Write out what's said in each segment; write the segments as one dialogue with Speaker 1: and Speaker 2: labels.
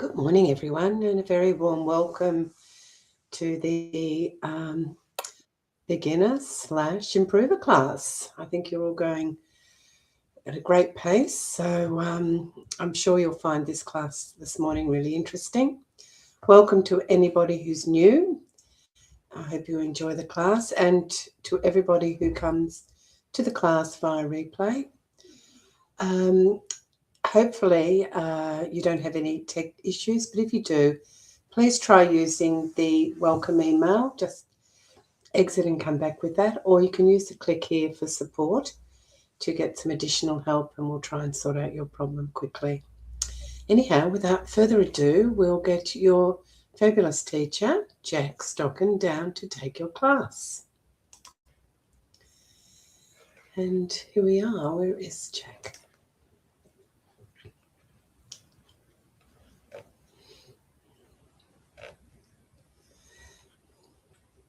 Speaker 1: Good morning, everyone, and a very warm welcome to the beginner/improver class. I think you're all going at a great pace, so I'm sure you'll find this class this morning really interesting. Welcome to anybody who's new. I hope you enjoy the class, and to everybody who comes to the class via replay. Hopefully you don't have any tech issues, but if you do, please try using the welcome email. Just exit and come back with that, or you can use the click here for support to get some additional help, and we'll try and sort out your problem quickly. Anyhow, without further ado, we'll get your fabulous teacher, Jack Stocken, down to take your class. And here we are. Where is Jack?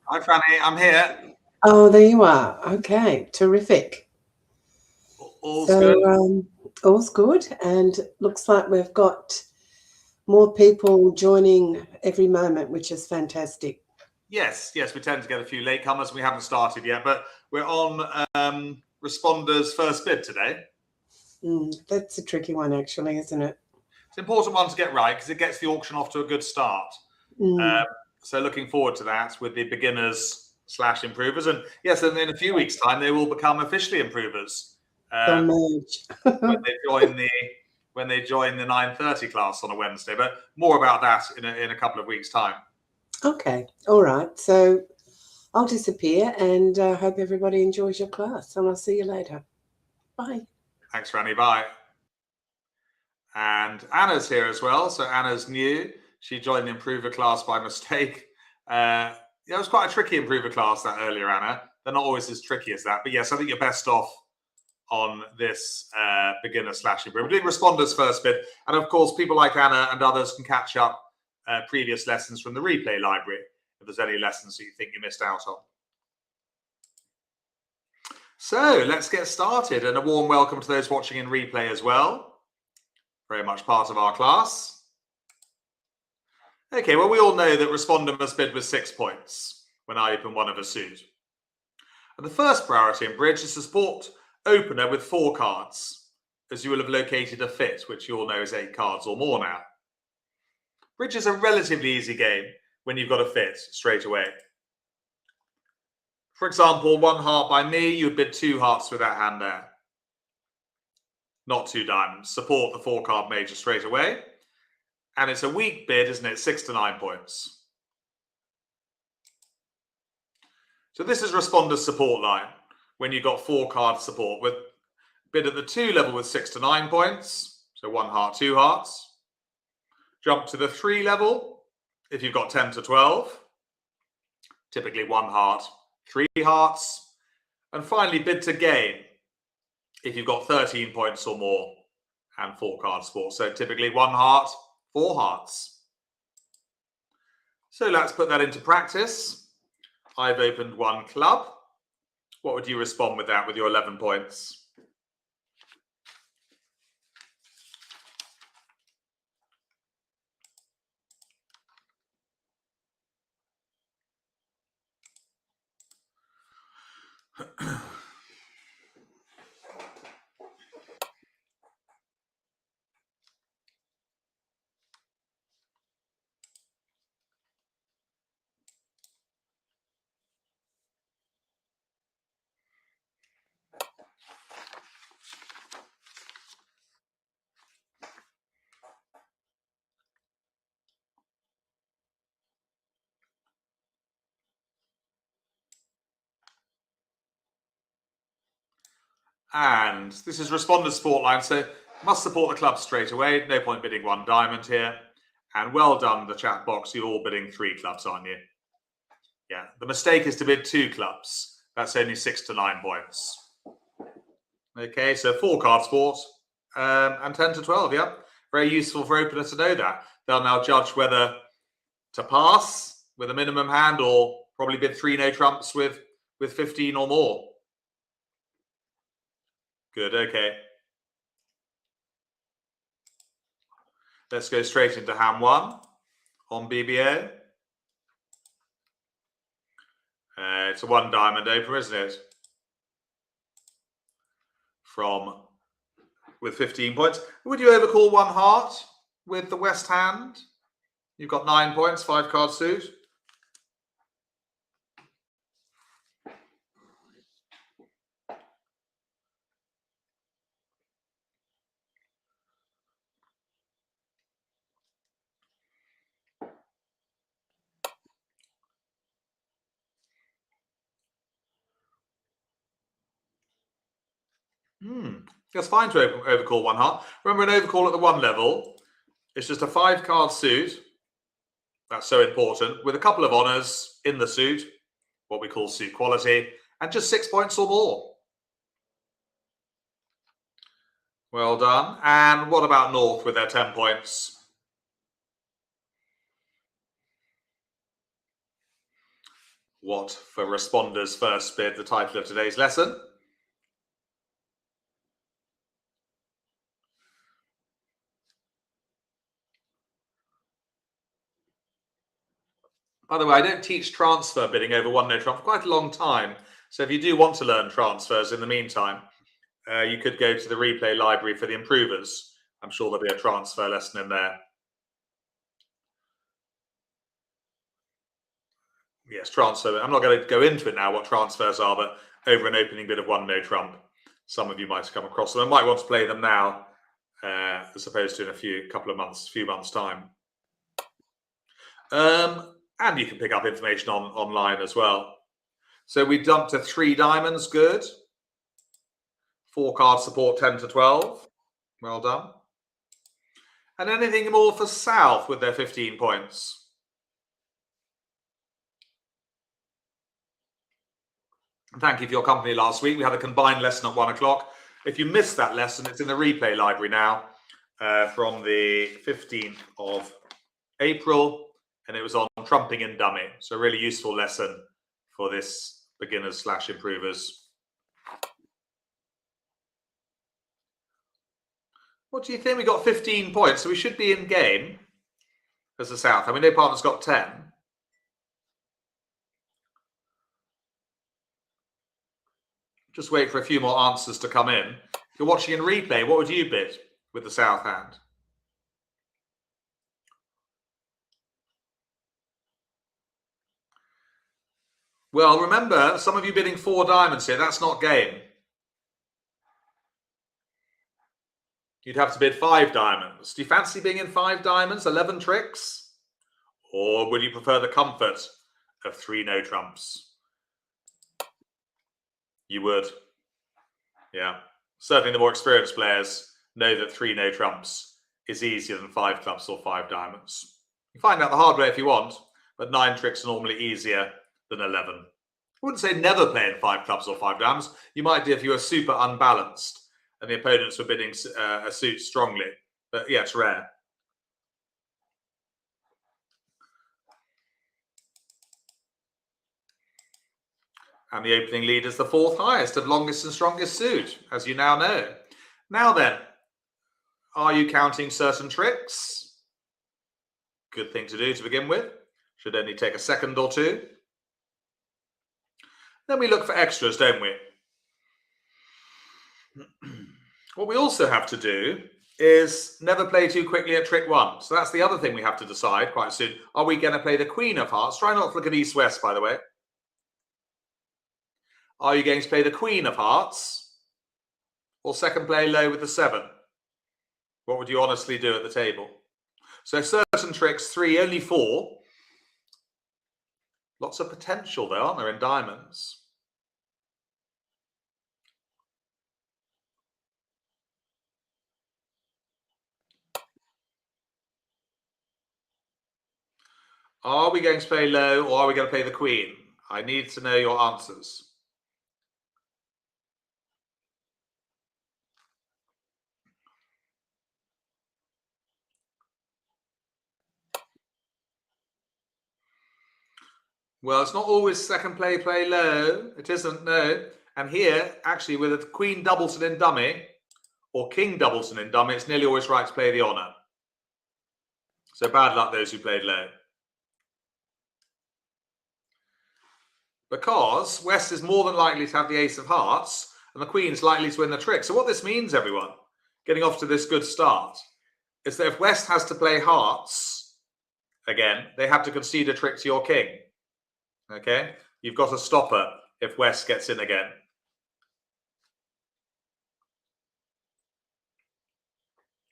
Speaker 2: Hi, Franny. I'm here.
Speaker 1: Oh, there you are. Okay, terrific.
Speaker 2: All's good.
Speaker 1: All's good, and looks like we've got more people joining every moment, which is fantastic.
Speaker 2: Yes, we tend to get a few latecomers. We haven't started yet, but we're on responders first bid today.
Speaker 1: That's a tricky one, actually, isn't it?
Speaker 2: It's an important one to get right because it gets the auction off to a good start. So looking forward to that with the beginners/improvers. And yes, and in a few weeks' time, they will become officially improvers.
Speaker 1: They'll merge.
Speaker 2: when they join the 9:30 class on a Wednesday. But more about that in a couple of weeks' time.
Speaker 1: Okay, all right. So I'll disappear, and hope everybody enjoys your class, and I'll see you later. Bye.
Speaker 2: Thanks, Franny. Bye. And Anna's here as well. So Anna's new. She joined the improver class by mistake. It was quite a tricky improver class that earlier, Anna. They're not always as tricky as that. But yes, I think you're best off on this beginner/improver. We're doing responders first bid. And of course, people like Anna and others can catch up previous lessons from the replay library if there's any lessons that you think you missed out on. So let's get started, and a warm welcome to those watching in replay as well. Very much part of our class. Okay, well, we all know that responder must bid with 6 points when I open one of a suit. And the first priority in bridge is to support opener with 4 cards, as you will have located a fit, which you all know is 8 cards or more now. Bridge is a relatively easy game when you've got a fit straight away. For example, 1 heart by me, you would bid 2 hearts with that hand there. Not 2 diamonds. Support the 4-card major straight away. And it's a weak bid, isn't it? 6 to 9 points. So this is responder's support line when you've got 4-card support with bid at the 2 level with 6 to 9 points. So 1 heart, 2 hearts. Jump to the 3 level if you've got 10 to 12. Typically 1 heart, 3 hearts. And finally bid to gain if you've got 13 points or more and 4-card support. So typically 1 heart, 4 hearts. So let's put that into practice. I've opened 1 club. What would you respond with that with your 11 points? And this is responder's support line, so must support the club straight away. No point bidding 1 diamond here. And well done, the chat box. You're all bidding 3 clubs, aren't you? Yeah, the mistake is to bid 2 clubs. That's only 6 to 9 points. Okay, so 4-card support and 10 to 12, yeah. Very useful for opener to know that. They'll now judge whether to pass with a minimum hand or probably bid 3 no trumps with 15 or more. Good, okay. Let's go straight into hand 1 on BBO. It's a 1 diamond opener, isn't it? With 15 points. Would you overcall 1 heart with the West hand? You've got 9 points, 5 card suit. It's fine to overcall 1 heart. Remember, an overcall at the 1 level, it's just a 5 card suit. That's so important. With a couple of honours in the suit, what we call suit quality, and just 6 points or more. Well done. And what about North with their 10 points? What, for responders' first bid, the title of today's lesson? By the way, I don't teach transfer bidding over 1 no trump for quite a long time. So if you do want to learn transfers in the meantime, you could go to the replay library for the improvers. I'm sure there'll be a transfer lesson in there. Yes, transfer. I'm not going to go into it now what transfers are, but over an opening bid of 1 no trump, some of you might have come across them. I might want to play them now, as opposed to in a few months time. And you can pick up information online as well. So we dumped to 3 diamonds, good. 4 card support, 10 to 12. Well done. And anything more for South with their 15 points? Thank you for your company last week. We had a combined lesson at 1 o'clock. If you missed that lesson, it's in the replay library now from the 15th of April. And it was on trumping and dummy. So a really useful lesson for this beginners/improvers. What do you think? We got 15 points, so we should be in game as the South. I mean, no partner's got 10. Just wait for a few more answers to come in. If you're watching in replay, what would you bid with the South hand? Well, remember, some of you bidding 4 diamonds here. That's not game. You'd have to bid 5 diamonds. Do you fancy being in 5 diamonds, 11 tricks? Or would you prefer the comfort of 3 no trumps? You would. Yeah. Certainly the more experienced players know that 3 no trumps is easier than 5 clubs or 5 diamonds. You find out the hard way if you want, but 9 tricks are normally easier than 11. I wouldn't say never play in 5 clubs or 5 diamonds. You might do if you were super unbalanced and the opponents were bidding a suit strongly. But yeah, it's rare. And the opening lead is the 4th highest of longest and strongest suit, as you now know. Now then, are you counting certain tricks? Good thing to do to begin with. Should only take a second or 2. Then we look for extras, don't we? What we also have to do is never play too quickly at trick 1. So that's the other thing we have to decide quite soon. Are we going to play the Queen of Hearts? Try not to look at East-West, by the way. Are you going to play the Queen of Hearts? Or second play low with the 7? What would you honestly do at the table? So certain tricks, 3, only 4. Lots of potential there, aren't there, in diamonds? Are we going to play low or are we going to play the Queen? I need to know your answers. Well, it's not always second play low. It isn't, no. And here, actually, with a Queen Doubleton in dummy or King Doubleton in dummy, it's nearly always right to play the honour. So bad luck those who played low. Because West is more than likely to have the ace of hearts and the queen's likely to win the trick. So what this means, everyone, getting off to this good start, is that if West has to play hearts again, they have to concede a trick to your king. Okay? You've got a stopper if West gets in again.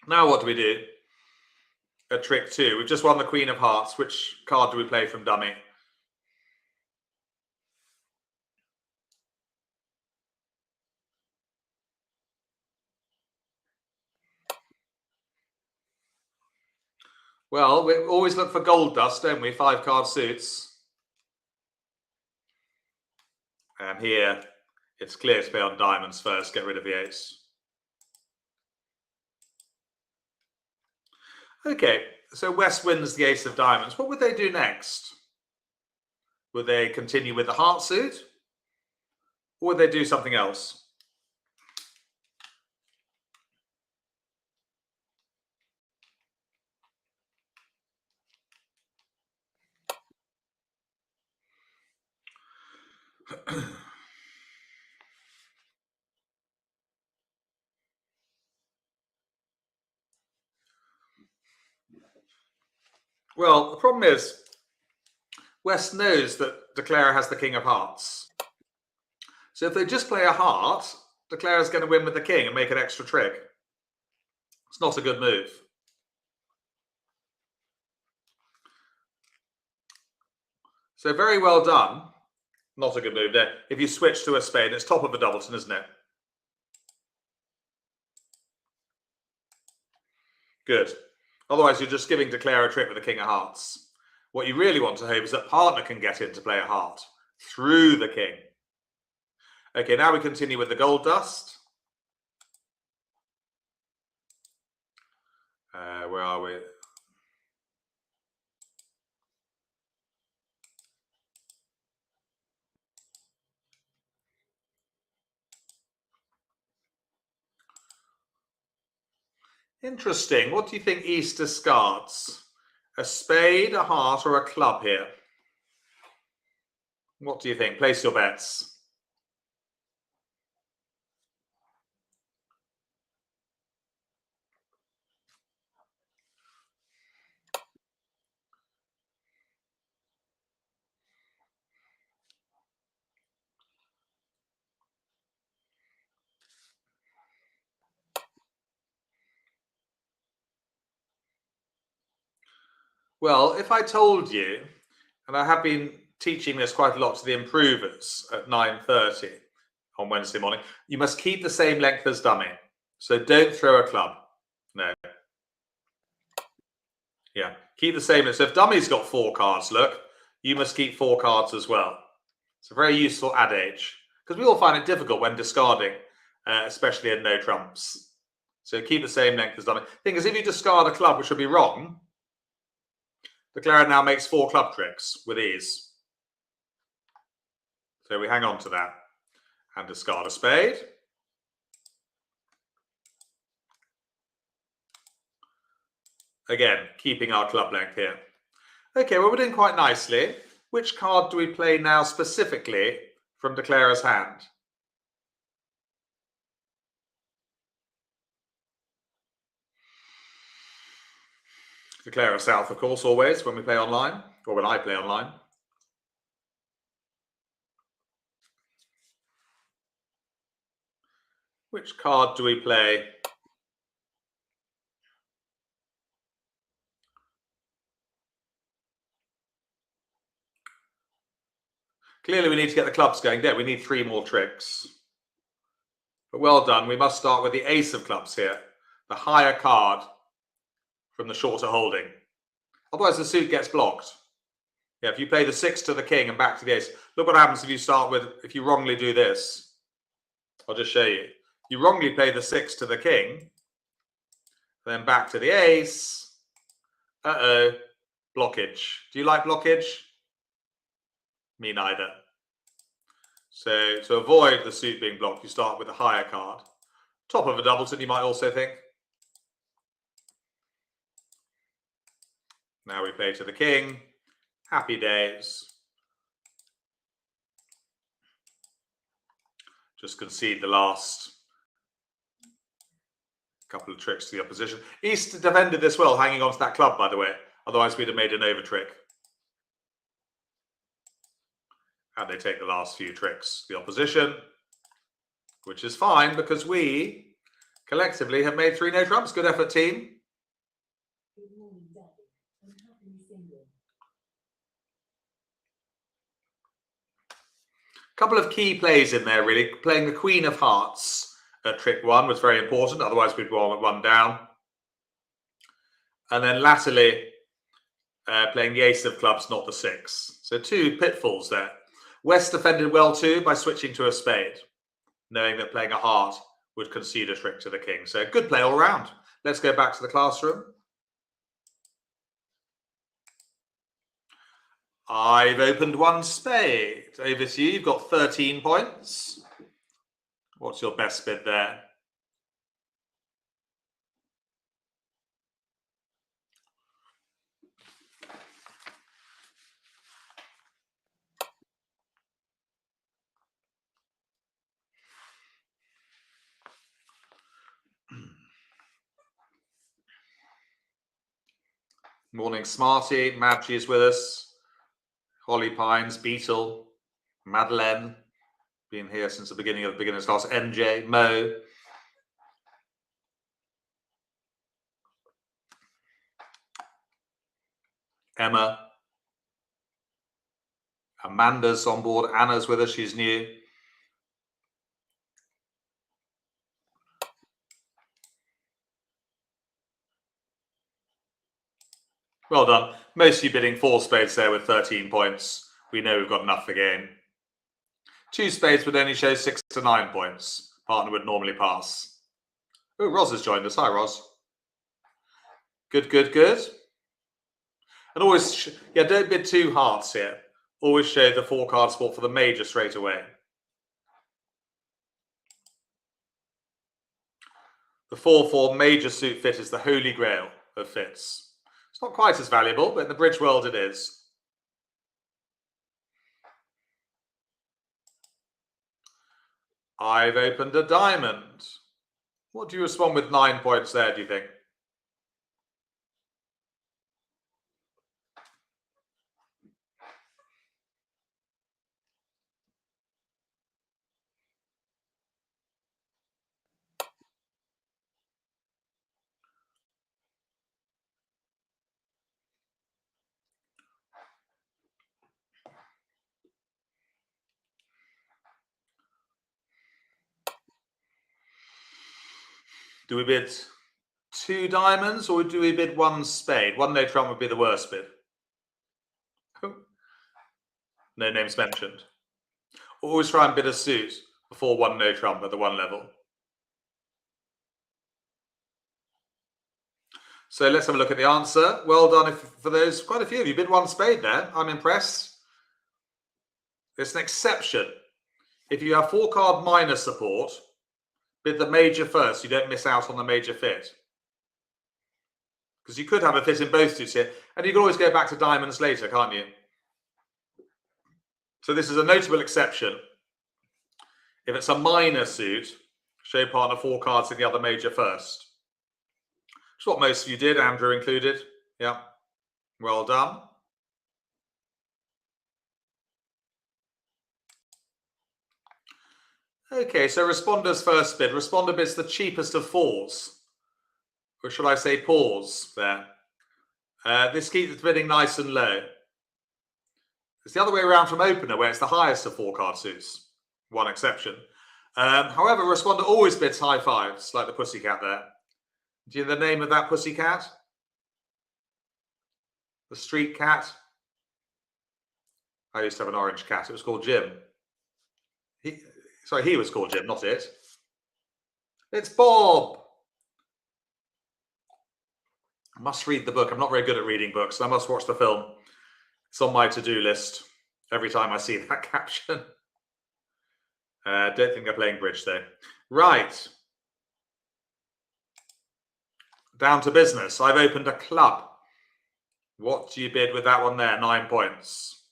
Speaker 2: Now what do we do? A trick 2. We've just won the queen of hearts. Which card do we play from dummy? Well, we always look for gold dust, don't we? 5 card suits. And here, it's clear to play on diamonds first, get rid of the ace. Okay, so West wins the ace of diamonds. What would they do next? Would they continue with the heart suit? Or would they do something else? Well, the problem is West knows that Declare has the king of hearts. So if they just play a heart, Declare is going to win with the king and make an extra trick. It's not a good move. So very well done. Not a good move there. If you switch to a spade, it's top of a doubleton, isn't it? Good. Otherwise, you're just giving Declare a trick with the king of hearts. What you really want to hope is that partner can get in to play a heart through the king. Okay, now we continue with the gold dust. Where are we? Interesting. What do you think East discards? A spade, a heart, or a club here? What do you think? Place your bets. Well, if I told you, and I have been teaching this quite a lot to the improvers at 9:30 on Wednesday morning, you must keep the same length as dummy. So don't throw a club. No. Yeah, keep the same. So if dummy's got 4 cards, look, you must keep 4 cards as well. It's a very useful adage because we all find it difficult when discarding, especially in no trumps. So keep the same length as dummy. Thing is, if you discard a club, which would be wrong, Declare now makes 4 club tricks with ease. So we hang on to that and discard a spade. Again, keeping our club length here. Okay, well, we're doing quite nicely. Which card do we play now specifically from Declarer's hand? Declarer South, of course, always, when we play online, or when I play online. Which card do we play? Clearly, we need to get the clubs going there. We need 3 more tricks. But well done. We must start with the ace of clubs here, the higher card from the shorter holding. Otherwise, the suit gets blocked. Yeah, if you play the 6 to the king and back to the ace, look what happens if you start with, if you wrongly do this. I'll just show you. You wrongly play the 6 to the king, then back to the ace. Uh-oh, blockage. Do you like blockage? Me neither. So to avoid the suit being blocked, you start with a higher card. Top of a doubleton, you might also think. Now we play to the king. Happy days. Just concede the last couple of tricks to the opposition. East defended this well, hanging on to that club, by the way. Otherwise, we'd have made an over trick. And they take the last few tricks to the opposition, which is fine because we collectively have made 3 no trumps. Good effort, team. Couple of key plays in there, really. Playing the Queen of Hearts at trick 1 was very important. Otherwise, we'd go on 1 down. And then latterly, playing the Ace of Clubs, not the 6. So 2 pitfalls there. West defended well too by switching to a spade, knowing that playing a heart would concede a trick to the king. So good play all round. Let's go back to the classroom. I've opened 1 spade. Over to you. You've got 13 points. What's your best bid there? Morning, Smarty. Madgy is with us. Holly Pines, Beetle, Madeleine, been here since the beginning of the beginner's class. MJ, Mo. Emma. Amanda's on board. Anna's with us. She's new. Well done. Most of you bidding 4 spades there with 13 points. We know we've got enough for game. 2 spades would only show 6 to 9 points. Partner would normally pass. Oh, Roz has joined us. Hi, Roz. Good, good, good. And always, yeah, don't bid 2 hearts here. Always show the 4 card sport for the major straight away. The 4-4 major suit fit is the holy grail of fits. It's not quite as valuable, but in the bridge world it is. I've opened a diamond. What do you respond with 9 points there, do you think? Do we bid 2 diamonds or do we bid 1 spade? 1 no trump would be the worst bid. No names mentioned. Always try and bid a suit before 1 no trump at the 1 level. So let's have a look at the answer. Well done for those. Quite a few of you bid 1 spade there. I'm impressed. It's an exception. If you have 4 card minor support, bid the major first. You don't miss out on the major fit. Because you could have a fit in both suits here. And you can always go back to diamonds later, can't you? So this is a notable exception. If it's a minor suit, show partner 4 cards in the other major first. Which is what most of you did, Andrew included. Yeah, well done. Okay, so responder's first bid. Responder bids the cheapest of 4s. Or should I say pause there? This keeps the bidding nice and low. It's the other way around from opener, where it's the highest of 4 card suits. 1 exception. However, responder always bids high 5s, like the pussycat there. Do you know the name of that pussycat? The street cat? I used to have an orange cat. It was called Jim. He was called Jim, not it. It's Bob. I must read the book. I'm not very good at reading books, and I must watch the film. It's on my to-do list every time I see that caption. Don't think they're playing bridge, though. Right. Down to business. I've opened a club. What do you bid with that one there? 9 points.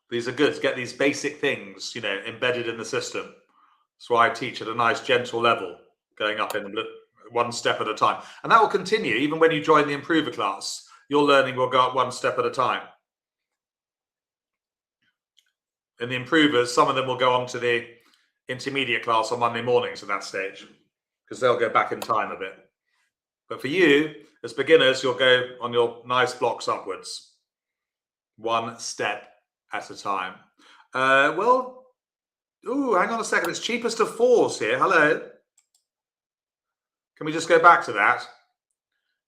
Speaker 2: These are good to get these basic things, you know, embedded in the system. That's why I teach at a nice gentle level, going up in one step at a time. And that will continue even when you join the improver class. Your learning will go up one step at a time. In the improvers, some of them will go on to the intermediate class on Monday mornings at that stage, because they'll go back in time a bit. But for you, as beginners, you'll go on your nice blocks upwards, one step at a time. Well, hang on a second. It's cheapest of fours here. Hello. Can we just go back to that?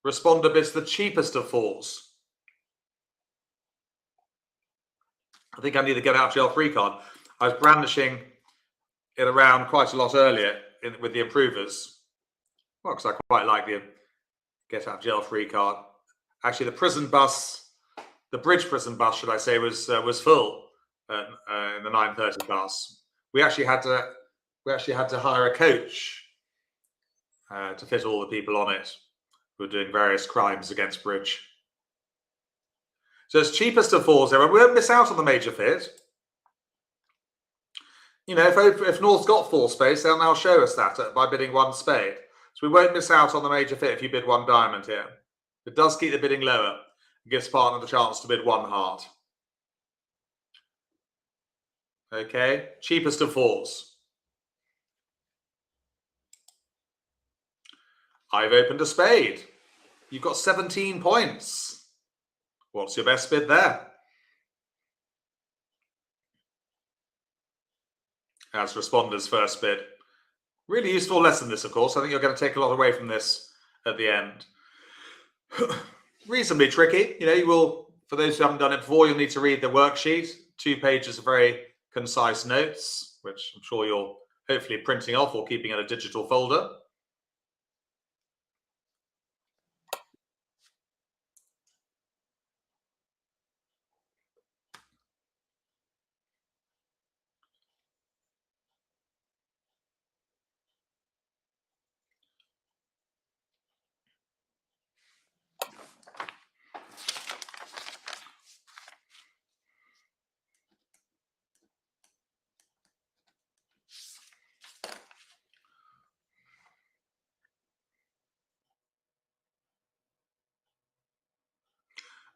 Speaker 2: Responder bids the cheapest of fours. I think I need to get out jail free card. I was brandishing it around quite a lot earlier with the improvers. Well, because I quite like the get out jail free card. Actually, the prison bus, the bridge prison bus, should I say, was full in the 9:30 class. We actually had to hire a coach to fit all the people on it who were doing various crimes against bridge. So it's cheapest of fours there. We won't miss out on the major fit. You know, if North's got 4 space, they'll now show us that by bidding 1 spade. So we won't miss out on the major fit if you bid 1 diamond here. It does keep the bidding lower. It gives partner the chance to bid 1 heart. Okay, cheapest of fours. I've opened a spade. You've got 17 points. What's your best bid there? As responder's first bid. Really useful lesson, this, of course. I think you're going to take a lot away from this at the end. Reasonably tricky. You know, you will, for those who haven't done it before, you'll need to read the worksheet. 2 pages of very concise notes, which I'm sure you're hopefully printing off or keeping in a digital folder.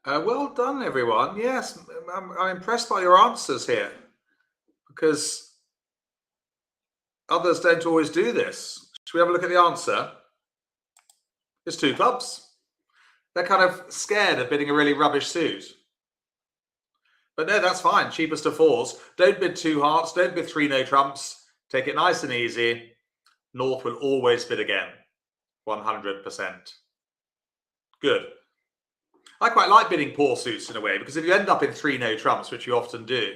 Speaker 2: Well done, everyone. Yes, I'm impressed by your answers here, because others don't always do this. Should we have a look at the answer? It's 2 clubs. They're kind of scared of bidding a really rubbish suit. But no, that's fine. Cheapest of fours. Don't bid 2 hearts. Don't bid 3 no trumps. Take it nice and easy. North will always bid again. 100%. Good. I quite like bidding poor suits in a way, because if you end up in 3 no trumps, which you often do,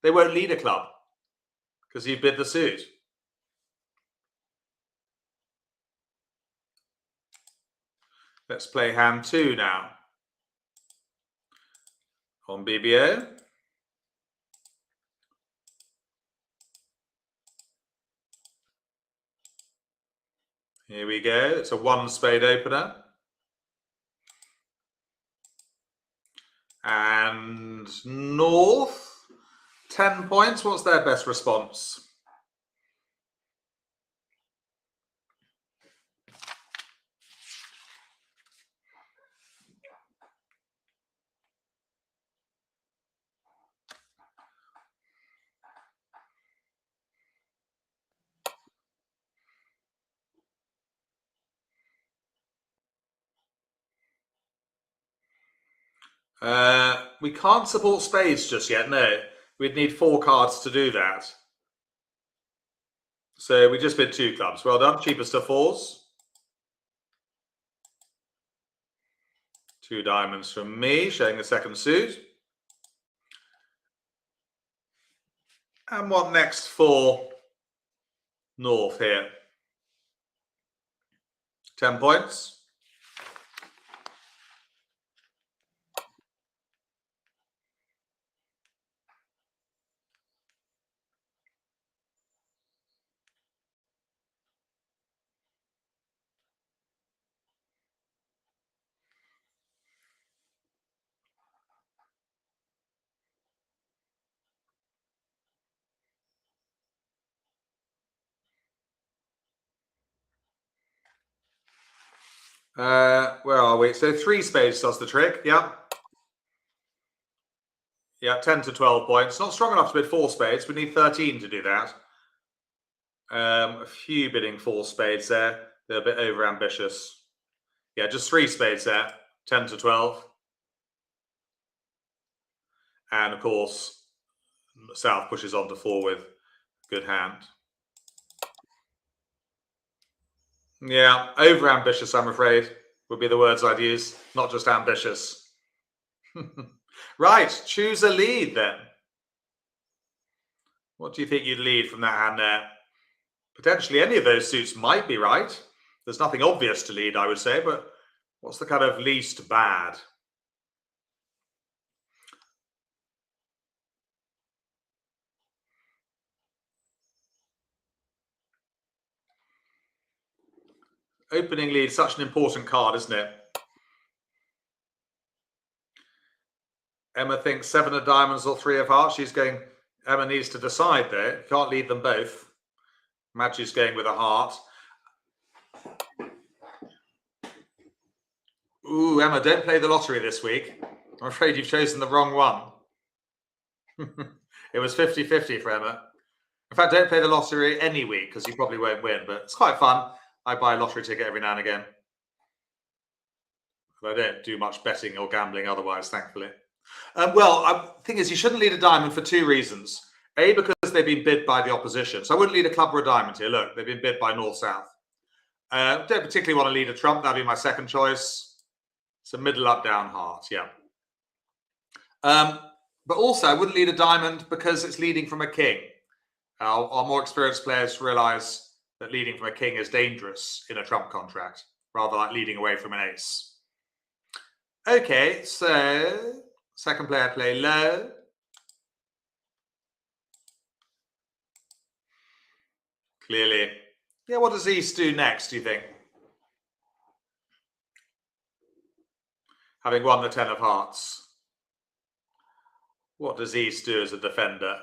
Speaker 2: they won't lead a club because you bid the suit. Let's play hand 2 now. On BBO. Here we go. It's a 1 spade opener. And North, 10 points. What's their best response? We can't support spades just yet, no. We'd need 4 cards to do that. So we just bid 2 clubs. Well done. Cheapest of fours. 2 diamonds from me, showing the second suit. And what next for North here? 10 points. Where are we? So 3 spades does the trick. Yeah. Yeah, 10 to 12 points. Not strong enough to bid 4 spades. We need 13 to do that. A few bidding 4 spades there. They're a bit over ambitious. Yeah, just 3 spades there. 10 to 12. And of course, South pushes on to 4 with good hand. Yeah, over ambitious, I'm afraid, would be the words I'd use. Not just ambitious. Right, choose a lead then. What do you think you'd lead from that hand there? Potentially any of those suits might be right. There's nothing obvious to lead, I would say, but what's the kind of least bad? Opening lead, such an important card, isn't it? Emma thinks 7 of diamonds or 3 of hearts. She's going, Emma needs to decide there. Can't lead them both. Madgy's going with a heart. Ooh, Emma, don't play the lottery this week. I'm afraid you've chosen the wrong one. It was 50-50 for Emma. In fact, don't play the lottery any week because you probably won't win, but it's quite fun. I buy a lottery ticket every now and again. But I don't do much betting or gambling otherwise, thankfully. Well, the thing is, you shouldn't lead a diamond for 2 reasons. A, because they've been bid by the opposition. So I wouldn't lead a club or a diamond here. Look, they've been bid by North-South. Don't particularly want to lead a trump. That'd be my second choice. So middle up, down, heart, yeah. But also, I wouldn't lead a diamond because it's leading from a king. Our more experienced players realize that leading from a king is dangerous in a trump contract, rather like leading away from an ace. Okay, so second player play low. Clearly. Yeah, what does East do next, do you think? Having won the 10 of hearts. What does East do as a defender?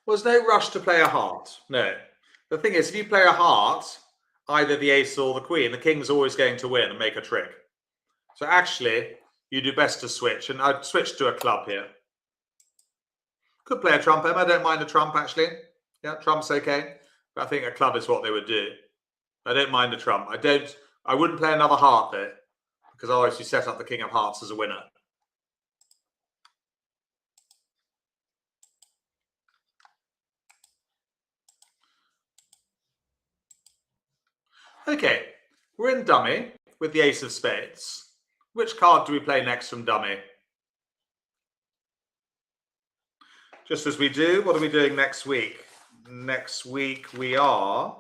Speaker 2: Well, there's no rush to play a heart. No. The thing is, if you play a heart, either the ace or the queen, the king's always going to win and make a trick. So actually, you do best to switch. And I'd switch to a club here. Could play a trump, Emma. I don't mind a trump, actually. Yeah, trump's okay. But I think a club is what they would do. I don't mind a trump. I wouldn't play another heart, though, because otherwise you set up the king of hearts as a winner. Okay, we're in dummy with the ace of spades. Which card do we play next from dummy? Just as we do, what are we doing next week? Next week we are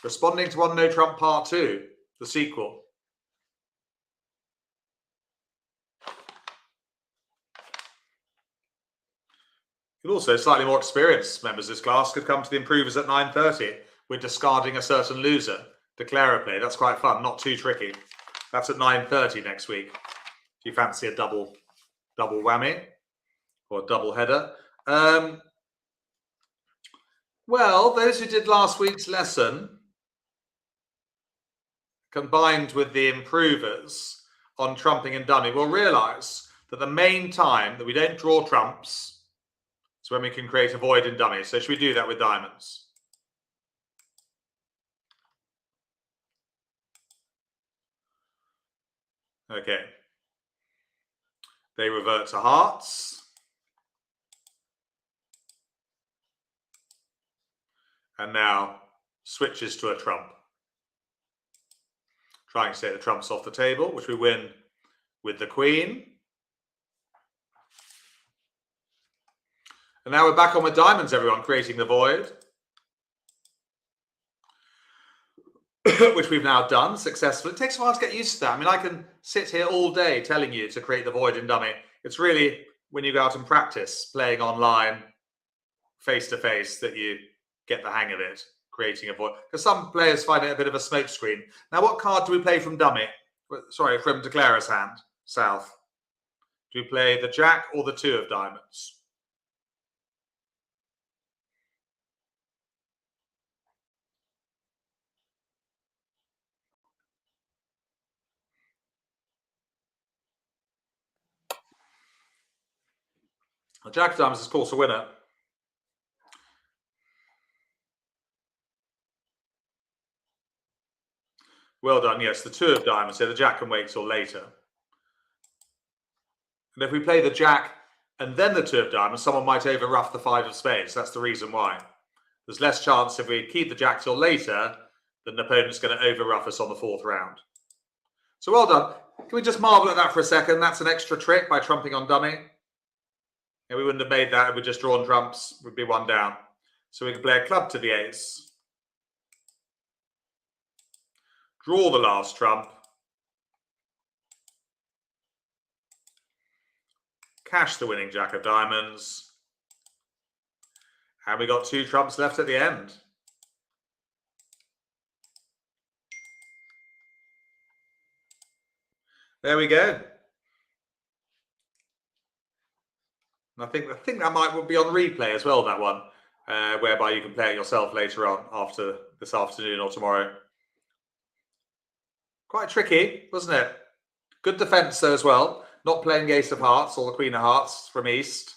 Speaker 2: responding to One No Trump Part 2, the sequel. And also, slightly more experienced members of this class could come to the improvers at 9:30. We're discarding a certain loser. Declare a play. That's quite fun, not too tricky. That's at 9:30 next week. Do you fancy a double whammy or a double header? Well, those who did last week's lesson, combined with the improvers on trumping and dummy, will realise that the main time that we don't draw trumps is when we can create a void in dummy. So should we do that with diamonds? Okay. They revert to hearts. And now switches to a trump. Trying to take the trumps off the table, which we win with the queen. And now we're back on with diamonds, everyone, creating the void. Which we've now done successfully. It takes a while to get used to that. I mean, I can sit here all day telling you to create the void in dummy. It's really when you go out and practice playing online, face-to-face, that you get the hang of it, creating a void. Because some players find it a bit of a smokescreen. Now, what card do we play from dummy? Sorry, from Declarer's hand, south. Do we play the jack or the 2 of diamonds? The jack of diamonds is, of course, a winner. Well done, yes, the 2 of diamonds. So the jack can wait till later. And if we play the jack and then the 2 of diamonds, someone might over-ruff the 5 of spades. That's the reason why. There's less chance if we keep the jack till later that an opponent's going to over-ruff us on the 4th round. So well done. Can we just marvel at that for a second? That's an extra trick by trumping on dummy. Yeah, we wouldn't have made that if we'd just drawn trumps. We'd be 1 down. So we can play a club to the ace. Draw the last trump. Cash the winning jack of diamonds. And we got 2 trumps left at the end. There we go. And I think that might be on replay as well, that one, whereby you can play it yourself later on after this afternoon or tomorrow. Quite tricky, wasn't it? Good defense though as well. Not playing the ace of hearts or the queen of hearts from east.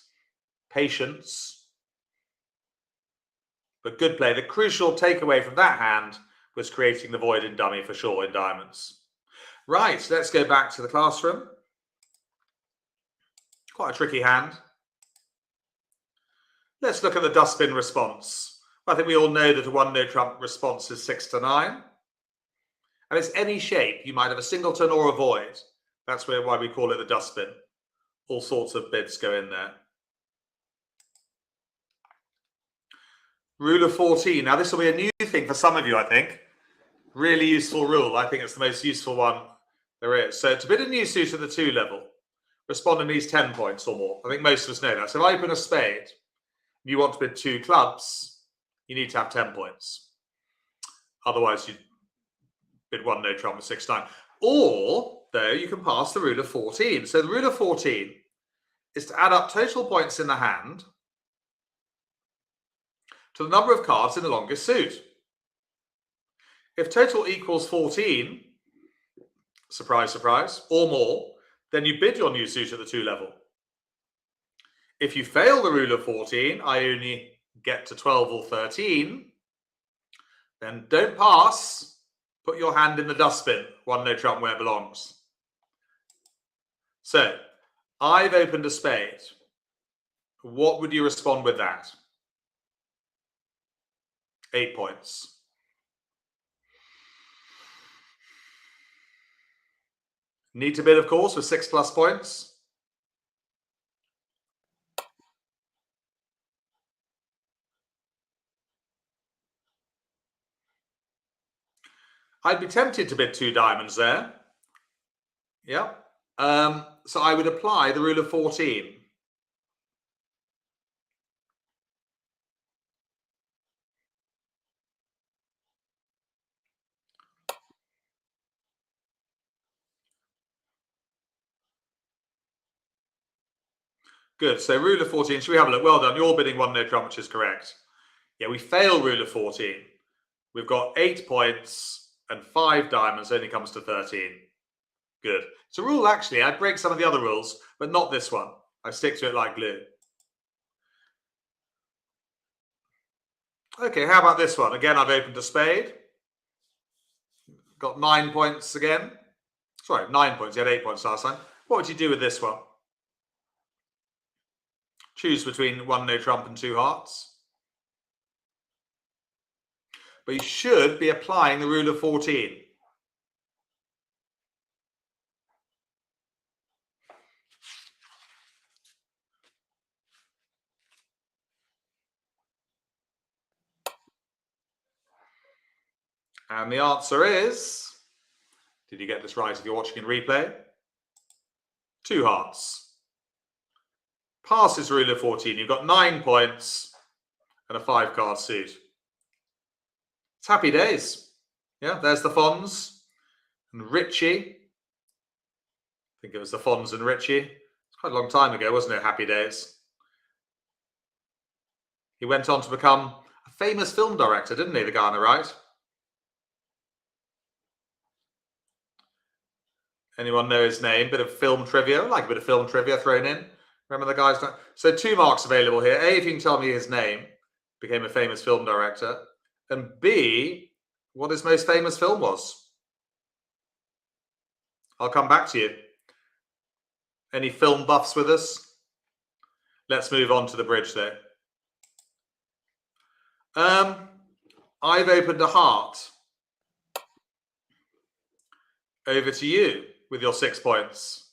Speaker 2: Patience. But good play. The crucial takeaway from that hand was creating the void in dummy for sure in diamonds. Right, let's go back to the classroom. Quite a tricky hand. Let's look at the dustbin response. I think we all know that a 1 no trump response is 6 to 9. And it's any shape. You might have a singleton or a void. That's why we call it the dustbin. All sorts of bids go in there. Rule of 14. Now, this will be a new thing for some of you, I think. Really useful rule. I think it's the most useful one there is. So to bid a new suit at the 2 level, respondent needs 10 points or more. I think most of us know that. So if I open a spade, you want to bid 2 clubs, you need to have 10 points. Otherwise, you bid 1 no trump with 6-9. Or, though, you can pass the rule of 14. So the rule of 14 is to add up total points in the hand to the number of cards in the longest suit. If total equals 14, surprise, surprise, or more, then you bid your new suit at the 2 level. If you fail the rule of 14, I only get to 12 or 13, then don't pass. Put your hand in the dustbin. 1 no trump where it belongs. So, I've opened a spade. What would you respond with that? 8 points. Need to bid, of course, with 6+ points. I'd be tempted to bid 2 diamonds there. Yeah. So I would apply the rule of 14. Good. So rule of 14. Should we have a look? Well done. You're bidding 1 no trump, which is correct. Yeah, we fail rule of 14. We've got 8 points and 5 diamonds only comes to 13. Good. It's a rule, actually. I break some of the other rules, but not this one. I stick to it like glue. Okay, how about this one? Again, I've opened a spade. Got 9 points again. Sorry, 9 points. You had 8 points last time. What would you do with this one? Choose between 1 no trump and 2 hearts. But you should be applying the rule of 14. And the answer is, did you get this right if you're watching in replay? 2 hearts. Passes rule of 14. You've got 9 points and a 5-card suit. It's happy days. Yeah, there's the Fonz and Richie. I think it was the Fonz and Richie. It's quite a long time ago, wasn't it? Happy days. He went on to become a famous film director, didn't he, the guy on the right? Anyone know his name? Bit of film trivia. I like a bit of film trivia thrown in. Remember the guys? So 2 marks available here. A, if you can tell me his name, became a famous film director. And B, what his most famous film was. I'll come back to you. Any film buffs with us? Let's move on to the bridge though. I've opened a heart. Over to you with your 6 points.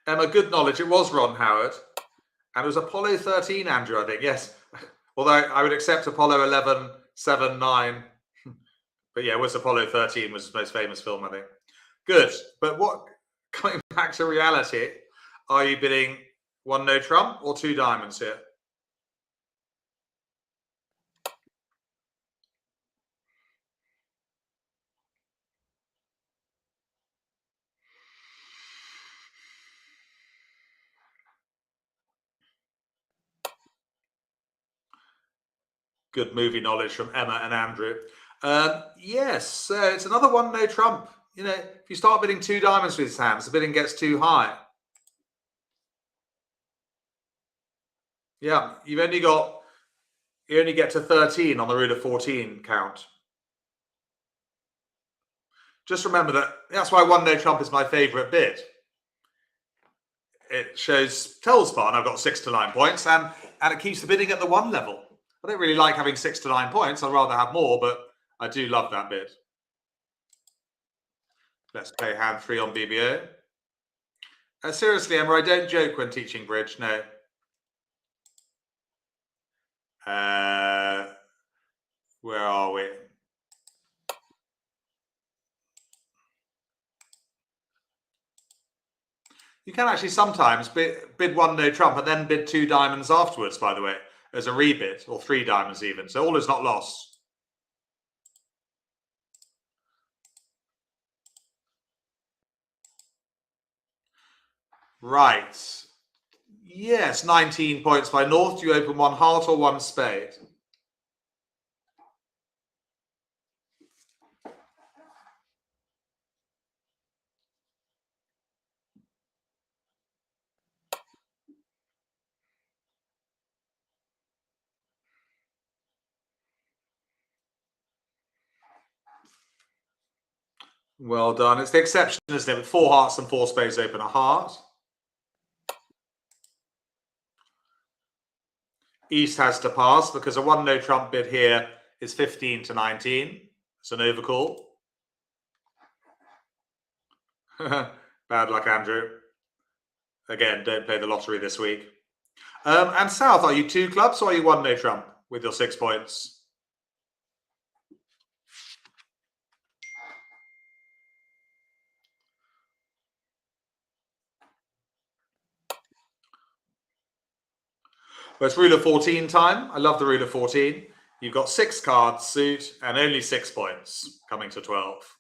Speaker 2: Emma, good knowledge. It was Ron Howard. And it was Apollo 13, Andrew, I think. Yes. Although I would accept Apollo 11, 7, 9. But yeah, it was Apollo 13 was his most famous film, I think. Good. But what, coming back to reality, are you bidding 1 no trump or 2 diamonds here? Good movie knowledge from Emma and Andrew. Yes, it's another 1 no trump. You know, if you start bidding 2 diamonds with his hands, the bidding gets too high. Yeah, you only get to 13 on the rule of 14 count. Just remember that's why 1 no trump is my favourite bid. It tells fun. I've got 6 to 9 points, and it keeps the bidding at the 1 level. I don't really like having 6 to 9 points. I'd rather have more, but I do love that bid. Let's play hand 3 on BBO. Seriously, Emma, I don't joke when teaching bridge. No. Where are we? You can actually sometimes bid 1 no trump and then bid 2 diamonds afterwards, by the way, as a rebid, or 3 diamonds even. So all is not lost. Right. Yes, 19 points by North. Do you open 1 heart or 1 spade? Well done. It's the exception, isn't it? With 4 hearts and 4 spades, open a heart. East has to pass because a 1 no trump bid here is 15 to 19. It's an overcall. Bad luck, Andrew. Again, don't play the lottery this week. And South, are you 2 clubs or are you 1 no trump with your 6 points? Well, it's rule of 14 time. I love the rule of 14. You've got 6 cards suit and only 6 points, coming to 12.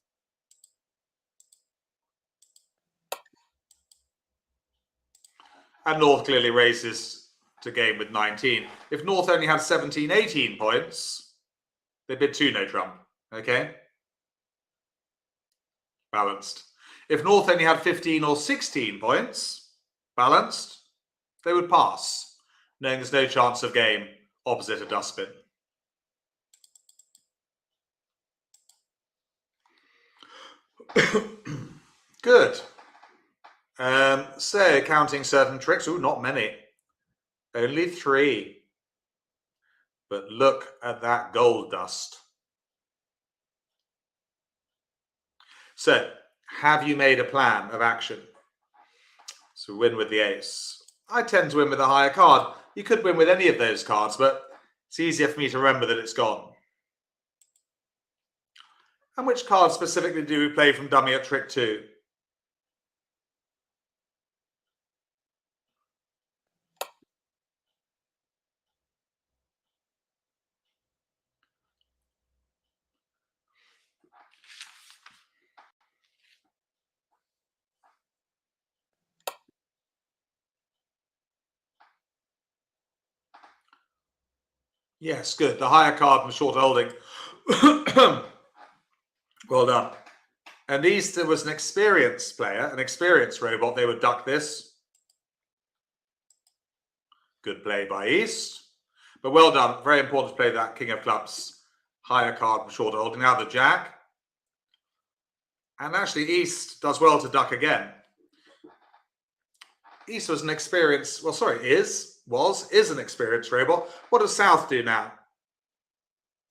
Speaker 2: And North clearly races to game with 19. If North only had 17, 18 points, they bid 2 no trump. Okay? Balanced. If North only had 15 or 16 points, balanced, they would pass, knowing there's no chance of game opposite a dustbin. Good. So, counting certain tricks. Ooh, not many. Only 3. But look at that gold dust. So, have you made a plan of action? So, win with the ace. I tend to win with a higher card. You could win with any of those cards, but It's easier for me to remember that it's gone. And which card specifically do we play from dummy at trick 2? Yes, good. The higher card from short holding. Well done. And East was an experienced player, an experienced robot. They would duck this. Good play by East. But well done. Very important to play that King of Clubs higher card from short holding. Now the Jack. And actually East does well to duck again. East was an experienced, well, sorry, is an experienced robot. What does South do now?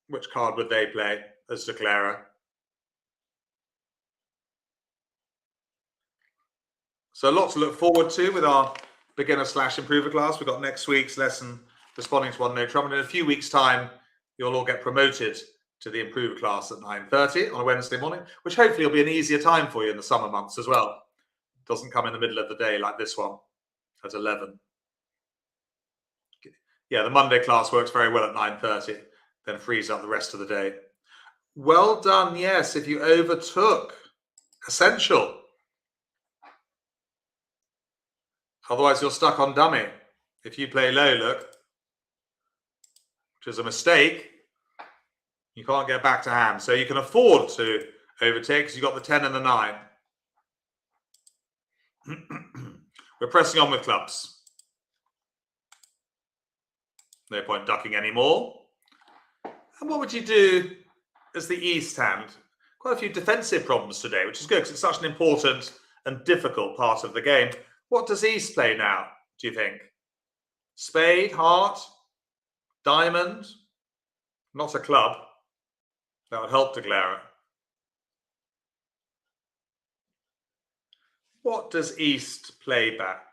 Speaker 2: Which card would they play as declarer? So a lot to look forward to with our beginner/improver class. We've got next week's lesson responding to one no trouble. In a few weeks' time, you'll all get promoted to the improver class at 9:30 on a Wednesday morning, which hopefully will be an easier time for you in the summer months as well. It doesn't come in the middle of the day like this one at 11. Yeah, the Monday class works very well at 9:30, then frees up the rest of the day. Well done, yes, if you overtook. Essential. Otherwise, you're stuck on dummy. If you play low, look, which is a mistake, you can't get back to hand. So you can afford to overtake because you've got the 10 and the 9. We're pressing on with clubs. No point ducking anymore. And what would you do as the East hand? Quite a few defensive problems today, which is good because it's such an important and difficult part of the game. What does East play now, do you think? Spade, heart, diamond, not a club. That would help declare it. What does East play back?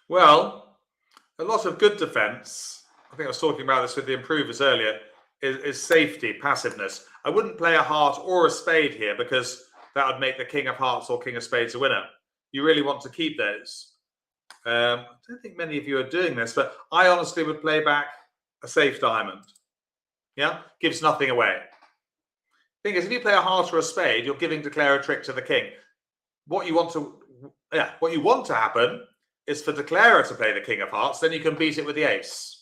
Speaker 2: Well, a lot of good defense, I think I was talking about this with the improvers earlier, is safety, passiveness. I wouldn't play a heart or a spade here because that would make the King of Hearts or King of Spades a winner. You really want to keep those. I don't think many of you are doing this, but I honestly would play back a safe diamond. Yeah, gives nothing away. Thing is, if you play a heart or a spade, you're giving declare a trick to the king. What you want to happen is for declarer to play the King of Hearts, then you can beat it with the ace.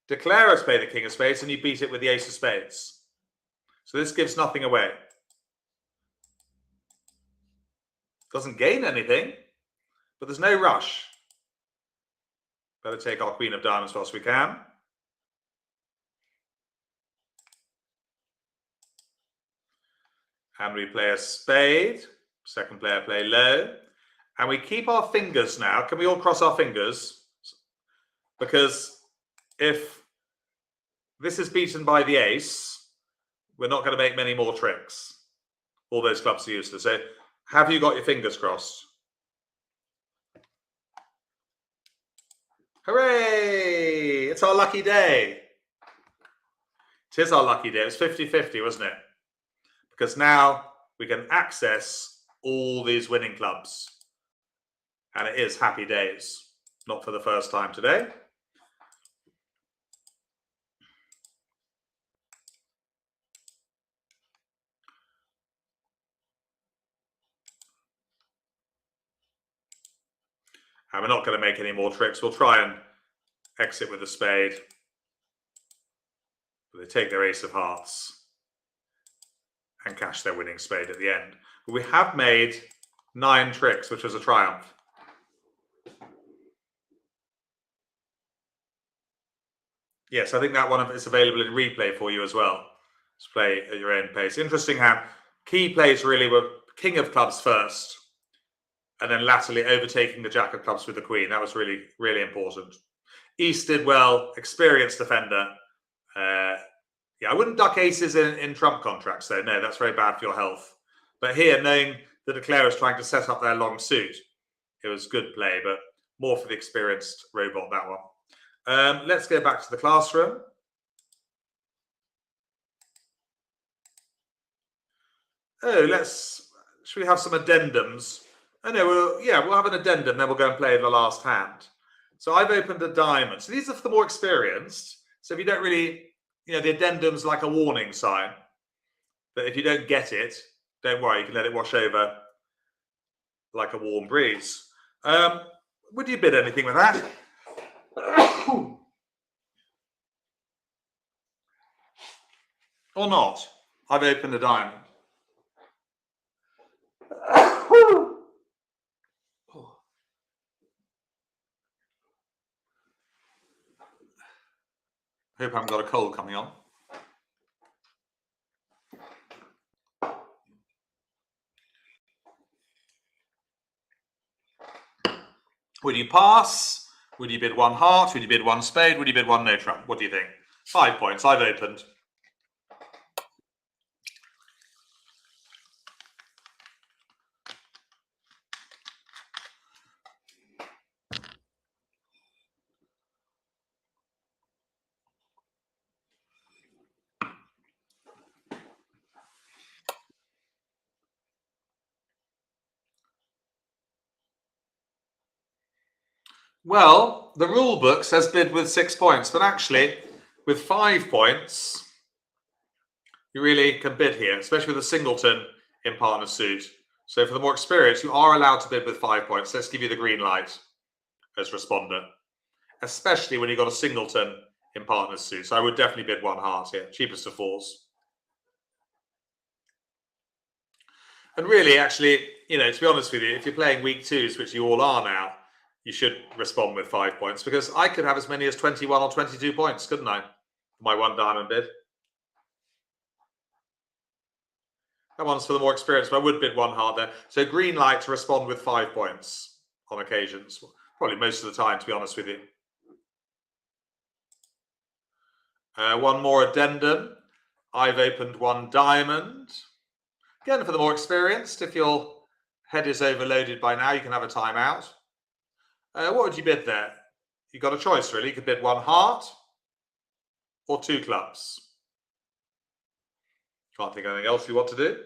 Speaker 2: Declarer to play the King of Spades, and you beat it with the Ace of Spades. So this gives nothing away. Doesn't gain anything, but there's no rush. Better take our Queen of Diamonds whilst we can. And we play a spade. Second player play low. And we keep our fingers now. Can we all cross our fingers? Because if this is beaten by the ace, we're not going to make many more tricks. All those clubs are useless. So have you got your fingers crossed? Hooray! It's our lucky day. It is our lucky day. It was 50-50, wasn't it? Because now we can access all these winning clubs. And it is happy days. Not for the first time today. And we're not going to make any more tricks. We'll try and exit with a spade. But they take their Ace of Hearts and cash their winning spade at the end. But we have made 9 tricks, which was a triumph. Yes, I think that one is available in replay for you as well. Just play at your own pace. Interesting hand. Key plays really were King of Clubs first. and then latterly overtaking the jack of clubs with the queen. That was really, really important. East did well, experienced defender. Yeah, I wouldn't duck aces in trump contracts, though. No, that's very bad for your health. But here, knowing the declarer is trying to set up their long suit, it was good play, but more for the experienced robot, that one. Let's go back to the classroom. Oh, should we have some addendums? Oh no, we'll have an addendum, then we'll go and play the last hand. So I've opened a diamond. So these are for the more experienced. So if you don't really, the addendum's like a warning sign. But if you don't get it, don't worry, you can let it wash over like a warm breeze. Would you bid anything with that? Or not? I've opened a diamond. Hope I haven't got a cold coming on. Would you pass? Would you bid one heart? Would you bid one spade? Would you bid one no trump? What do you think? 5 points. I've opened. Well, the rule book says bid with 6 points, but actually, with 5 points, you really can bid here, especially with a singleton in partner suit. So for the more experienced, you are allowed to bid with 5 points. Let's give you the green light as responder, especially when you've got a singleton in partner suit. So I would definitely bid one heart here, cheapest of fours. And really, actually, to be honest with you, if you're playing week twos, which you all are now, you should respond with 5 points, because I could have as many as 21 or 22 points, couldn't I? For my one diamond bid. That one's for the more experienced, but I would bid one heart there. So green light to respond with 5 points on occasions. Probably most of the time, to be honest with you. One more addendum. I've opened one diamond. Again, for the more experienced, if your head is overloaded by now, you can have a timeout. What would you bid there? You've got a choice, really. You could bid one heart or 2 clubs. Can't think of anything else you want to do.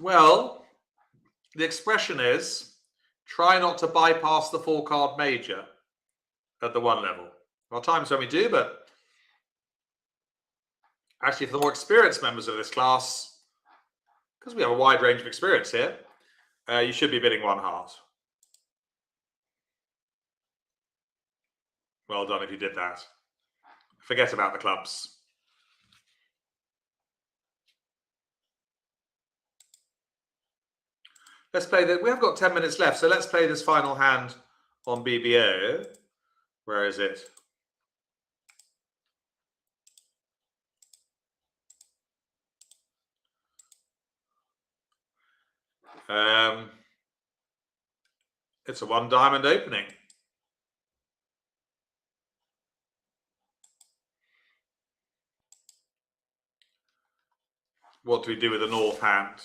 Speaker 2: Well, the expression is, try not to bypass the 4-card major at the 1 level. Well, times when we do, but actually for the more experienced members of this class, because we have a wide range of experience here, you should be bidding one heart. Well done if you did that. Forget about the clubs. Let's play that. We have got 10 minutes left, so let's play this final hand on BBO. Where is it? It's a 1 diamond opening. What do we do with the north hand?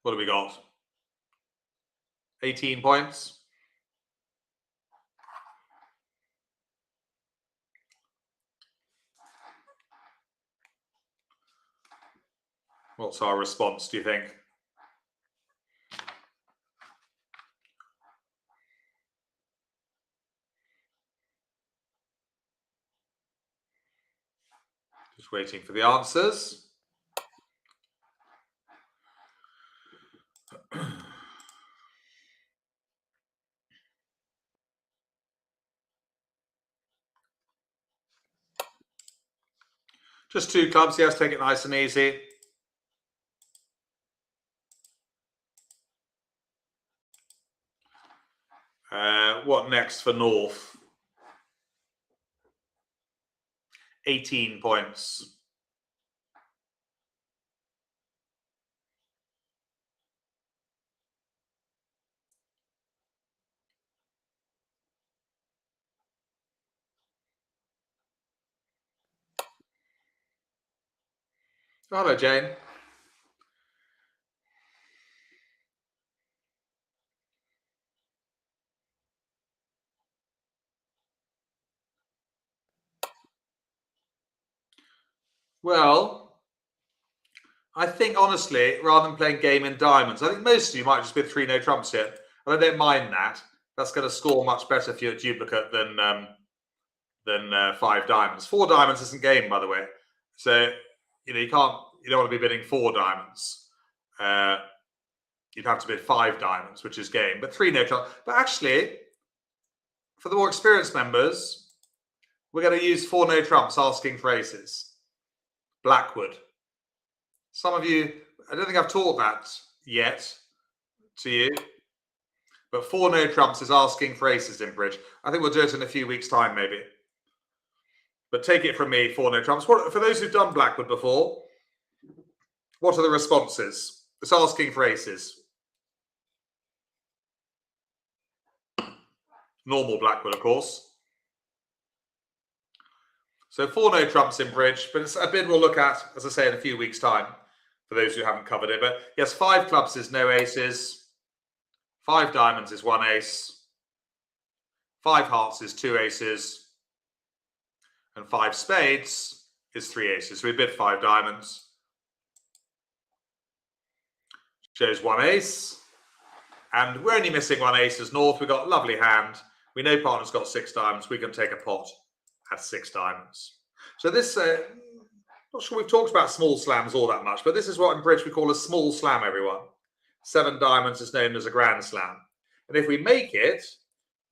Speaker 2: What have we got? 18 points. What's our response, do you think? Just waiting for the answers. Just 2 clubs, yes, take it nice and easy. What next for North? 18 points. Hello, Jane. Well, I think honestly, rather than playing game in diamonds, I think most of you might just be 3 no trumps here. And I don't mind that. That's going to score much better for your duplicate than 5 diamonds. 4 diamonds isn't game, by the way. So you don't want to be bidding 4 diamonds. You'd have to bid 5 diamonds, which is game. But 3 no trumps. But actually, for the more experienced members, we're going to use 4 no trumps asking for aces. Blackwood. Some of you, I don't think I've taught that yet to you, but 4 no trumps is asking for aces in bridge. I think we'll do it in a few weeks' time, maybe. But take it from me, 4 no trumps. For those who've done Blackwood before, what are the responses? It's asking for aces. Normal Blackwood, of course. So 4 no trumps in bridge, but it's a bid we'll look at, as I say, in a few weeks' time, for those who haven't covered it. But yes, 5 clubs is no aces, 5 diamonds is 1 ace, 5 hearts is 2 aces, and 5 spades is 3 aces. So we bid 5 diamonds. Shows 1 ace, and we're only missing 1 ace as North. We've got a lovely hand. We know partner's got 6 diamonds. We can take a pot at 6 diamonds. So this, not sure we've talked about small slams all that much, but this is what in bridge we call a small slam, everyone. 7 diamonds is known as a grand slam. And if we make it,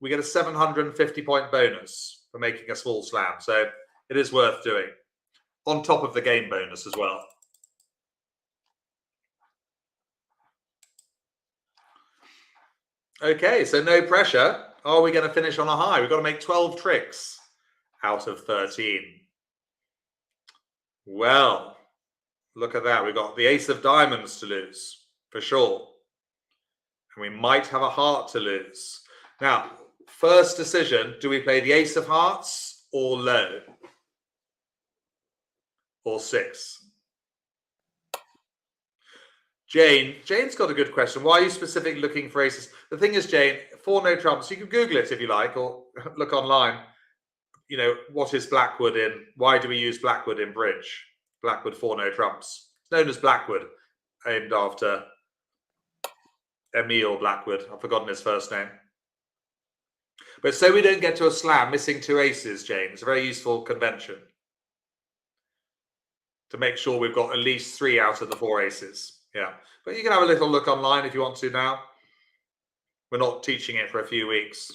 Speaker 2: we get a 750-point bonus for making a small slam. So it is worth doing, on top of the game bonus as well. Okay, so no pressure. Are we going to finish on a high? We've got to make 12 tricks out of 13. Well, look at that. We've got the ace of diamonds to lose, for sure. And we might have a heart to lose. Now, first decision, do we play the ace of hearts or low? Or 6? Jane's got a good question. Why are you specifically looking for aces? The thing is, Jane, 4 no trumps. You can Google it if you like, or look online. You know, what is Blackwood in? Why do we use Blackwood in bridge? Blackwood 4 no trumps. It's known as Blackwood, named after Emil Blackwood. I've forgotten his first name. But so we don't get to a slam missing 2 aces, Jane. It's a very useful convention to make sure we've got at least 3 out of the 4 aces. Yeah, but you can have a little look online if you want to now. We're not teaching it for a few weeks.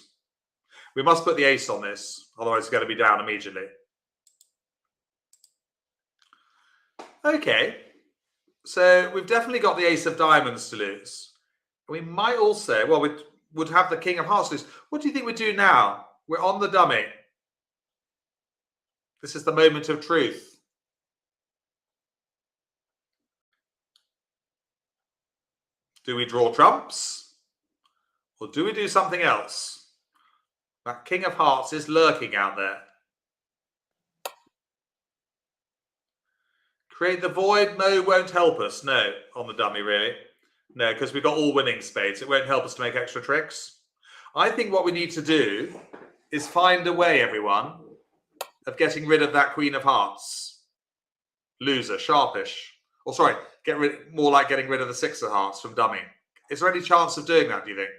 Speaker 2: We must put the ace on this, otherwise it's going to be down immediately. Okay, so we've definitely got the ace of diamonds to lose. We might also, well, we would have the king of hearts to lose. What do you think we do now? We're on the dummy. This is the moment of truth. Do we draw trumps? Or do we do something else? That king of hearts is lurking out there. Create the void. No, won't help us. No, on the dummy, really. No, because we've got all winning spades. It won't help us to make extra tricks. I think what we need to do is find a way, everyone, of getting rid of that queen of hearts. Loser, sharpish. Or sorry, more like getting rid of the 6 of hearts from dummy. Is there any chance of doing that, do you think?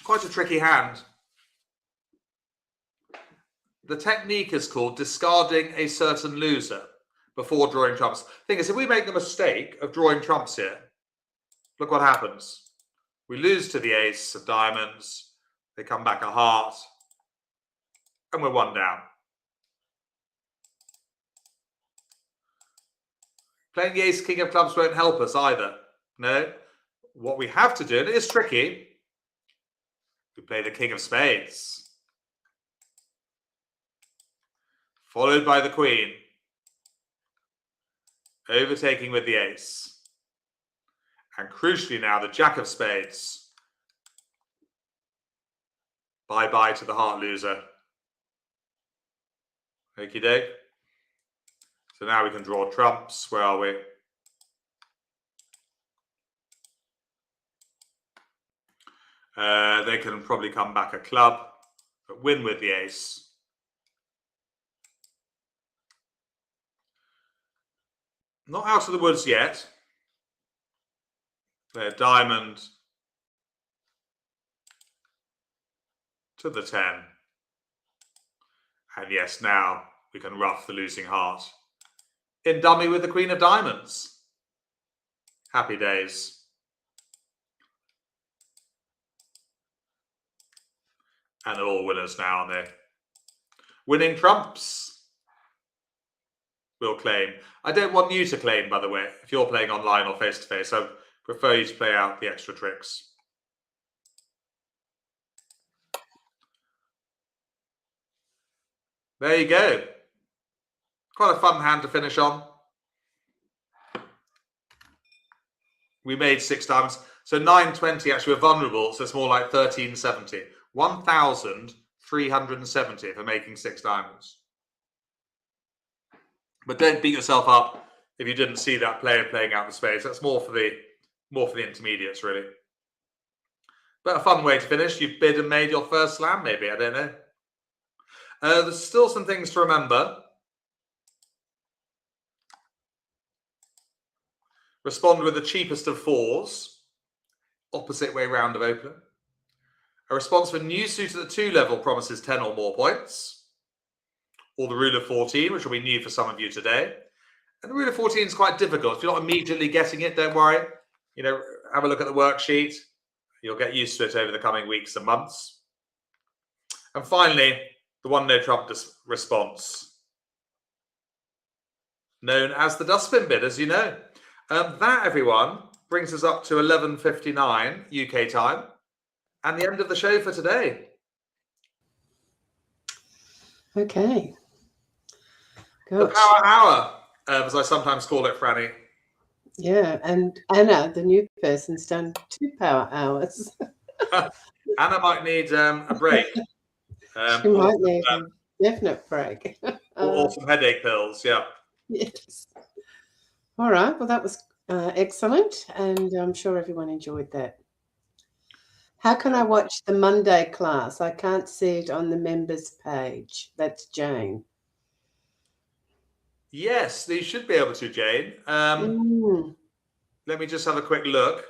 Speaker 2: Quite a tricky hand. The technique is called discarding a certain loser before drawing trumps. Thing is, if we make the mistake of drawing trumps here, look what happens. We lose to the ace of diamonds. They come back a heart. And we're 1 down. Playing the ace king of clubs won't help us either. No. What we have to do, and it is tricky, we play the king of spades. Followed by the queen. Overtaking with the ace. And crucially now, the jack of spades. Bye-bye to the heart loser. Okie doke. So now we can draw trumps. Where are we? They can probably come back a club, but win with the ace. Not out of the woods yet. Play a diamond to the 10. And yes, now we can ruff the losing heart. In dummy with the queen of diamonds. Happy days. And they're all winners now, aren't they? Winning trumps. We'll claim. I don't want you to claim, by the way, if you're playing online or face-to-face. I prefer you to play out the extra tricks. There you go. Quite a fun hand to finish on. We made 6 diamonds. So 920 actually were vulnerable, so it's more like 1370. 1,370 for making 6 diamonds. But don't beat yourself up if you didn't see that player playing out the spades. That's more for the intermediates, really. But a fun way to finish. You've bid and made your first slam, maybe. I don't know. There's still some things to remember. Respond with the cheapest of 4s. Opposite way round of opener. A response for new suit at the 2 level promises 10 or more points. Or the rule of 14, which will be new for some of you today. And the rule of 14 is quite difficult. If you're not immediately getting it, don't worry. You know, have a look at the worksheet. You'll get used to it over the coming weeks and months. And finally, the one no trump response, known as the dustbin bid, as you know. That, everyone, brings us up to 11:59 UK time and the end of the show for today.
Speaker 1: Okay. Gosh.
Speaker 2: The power hour, as I sometimes call it, Franny.
Speaker 1: Yeah, and Anna, the new person's done 2 power hours.
Speaker 2: Anna might need a break.
Speaker 1: She might need a definite break.
Speaker 2: Or some headache pills, yeah.
Speaker 1: Yes. All right. Well, that was excellent, and I'm sure everyone enjoyed that. How can I watch the Monday class? I can't see it on the members page. That's Jane.
Speaker 2: Yes, you should be able to, Jane. Let me just have a quick look.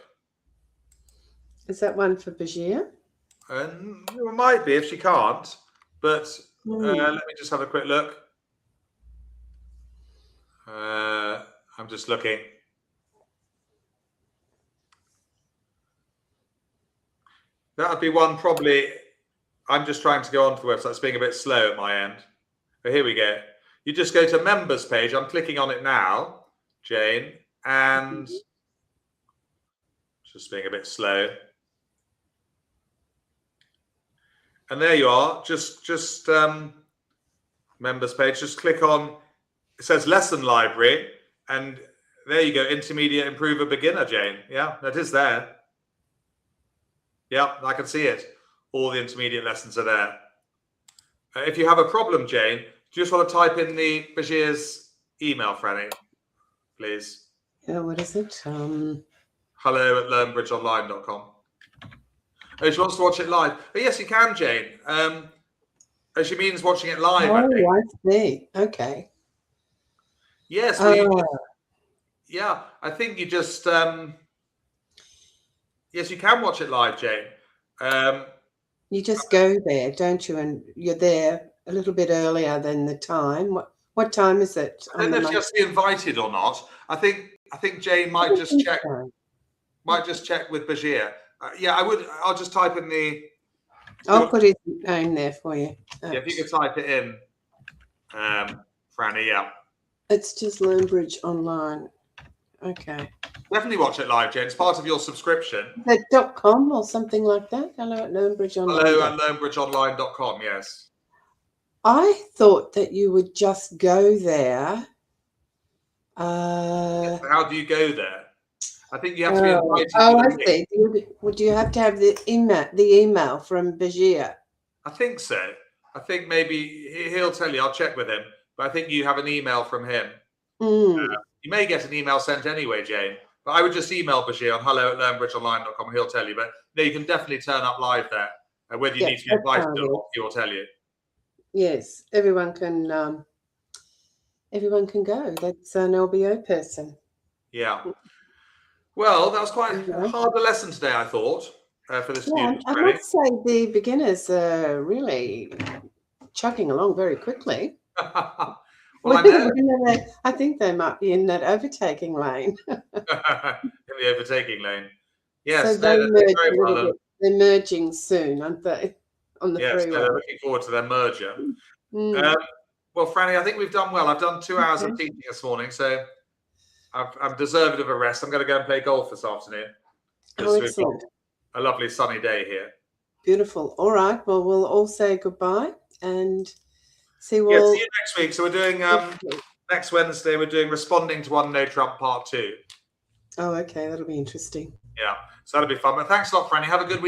Speaker 1: Is that one for Bashir?
Speaker 2: It might be if she can't, but let me just have a quick look. I'm just looking. That would be one probably. I'm just trying to go onto the website. It's being a bit slow at my end. But here we go. You just go to members page. I'm clicking on it now, Jane, and just being a bit slow. And there you are. Just members page. Just click on. It says lesson library, and there you go. Intermediate, improver, beginner, Jane. Yeah, that is there. Yeah, I can see it. All the intermediate lessons are there. If you have a problem, Jane, do you just want to type in the Bashir's email, Franny, please?
Speaker 1: Yeah, what is it?
Speaker 2: hello@learnbridgeonline.com. Oh, she wants to watch it live. Oh, yes, you can, Jane. She means watching it live, I think.
Speaker 1: Oh, I see. Okay.
Speaker 2: Yes. Well, yeah, I think you just... yes, you can watch it live, Jane.
Speaker 1: You just go there, don't you? And you're there a little bit earlier than the time. What time is it?
Speaker 2: I don't know if she has to be invited or not. I think Jane might just check. Might just check with Bashir. Yeah, I would. I'll just type in the.
Speaker 1: I'll put his name there for you.
Speaker 2: Yeah, if you could type it in, Franny. Yeah.
Speaker 1: It's just Learnbridge Online. Okay.
Speaker 2: Definitely watch it live, Jane. It's part of your subscription.
Speaker 1: Is that .com or something like that? Hello at Learnbridge Online.
Speaker 2: Hello at learnbridgeonline.com, yes.
Speaker 1: I thought that you would just go there.
Speaker 2: How do you go there? I think you have to be invited.
Speaker 1: I see. Would you have to have the email from Bashir?
Speaker 2: I think so. I think maybe he'll tell you. I'll check with him. But I think you have an email from him. You may get an email sent anyway, Jane. But I would just email Bashir on hello@learnbridgeonline.com. He'll tell you. But no, you can definitely turn up live there. Whether you need to be invited or not, he will tell you.
Speaker 1: Yes, everyone can go. That's an LBO person.
Speaker 2: Yeah. Well, that was quite a hard lesson today, I thought, for the students.
Speaker 1: I must say the beginners are really chugging along very quickly.
Speaker 2: Well,
Speaker 1: I think they might be in that overtaking lane.
Speaker 2: In the overtaking lane. Yes,
Speaker 1: so they're merging soon, aren't they? On the freeway.
Speaker 2: They're looking forward to their merger. Well, Franny, I think we've done well. I've done 2 hours of teaching this morning, so I'm deserving of a rest. I'm going to go and play golf this afternoon.
Speaker 1: Excellent.
Speaker 2: We've got a lovely sunny day here.
Speaker 1: Beautiful. All right. Well, we'll all say goodbye and see you
Speaker 2: next week. So we're doing next Wednesday. We're doing responding to One No Trump Part 2.
Speaker 1: Oh, okay. That'll be interesting.
Speaker 2: Yeah. So that'll be fun. But thanks a lot, Franny. Have a good week.